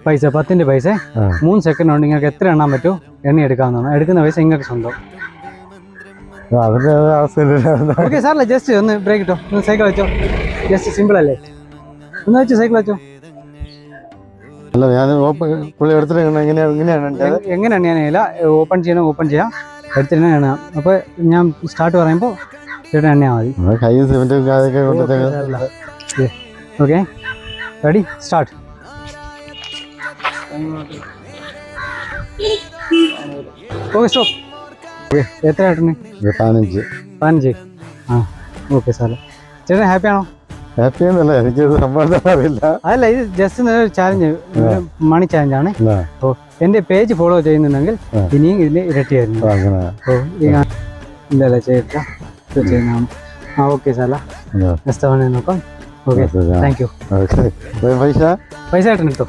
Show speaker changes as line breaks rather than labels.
പൈസ 10 പൈസ 3 സെക്കൻഡ് കൊണ്ട് നിങ്ങൾക്ക് എത്ര എണ്ണാൻ പറ്റുമോ എണ്ണി എടുക്കാവുന്നതാണ്. എടുക്കുന്ന പൈസ നിങ്ങൾക്ക് സ്വന്തം. ഓക്കെ സാറല്ലേ, ജസ്റ്റ് ഒന്ന് ബ്രേക്ക് ഇട്ടോ, ഒന്ന് സൈക്കിൾ വെച്ചോ. ജസ്റ്റ് സിമ്പിൾ അല്ലേ, ഒന്ന് വെച്ചോ, സൈക്കിൾ വെച്ചോ.
അല്ല ഞാൻ പുള്ളി എടുത്തിട്ട്
എങ്ങനെയാണ് ഞാനില്ല ഓപ്പൺ ചെയ്യണം, ഓപ്പൺ ചെയ്യാം, എടുത്തിട്ട് എണ്ണ. അപ്പോൾ ഞാൻ സ്റ്റാർട്ട് പറയുമ്പോൾ ചേട്ടൻ എണ്ണയാൽ മതി.
കൈയും സിമെന്റും
okay ready start. Okay stop. Okay എത്ര ചേട്ടന്? 15. ആ ഓക്കെ സാറേ. ചേട്ടൻ ഹാപ്പിയാണോ?
ഹാപ്പി എന്നല്ല, എനിക്കത് സംഭവം അറിയില്ല.
അതല്ല, ഇത് ജസ്റ്റ് ചാലഞ്ച്, മണി ചാലഞ്ചാണ്. ഓ എൻ്റെ പേജ് ഫോളോ ചെയ്യുന്നുണ്ടെങ്കിൽ ഇനിയും ഇതിൽ ഇരട്ടിയായിരുന്നു. ഓ ഇല്ലല്ല ചെയ്തിട്ടില്ല, ചെയ്യുന്നതാണ്. ആ ഓക്കെ സാറല്ല, നെക്സ്റ്റ് തവണ നോക്കാം. Okay thank you.
പൈസ
ചേട്ടൻ എടുത്തോ.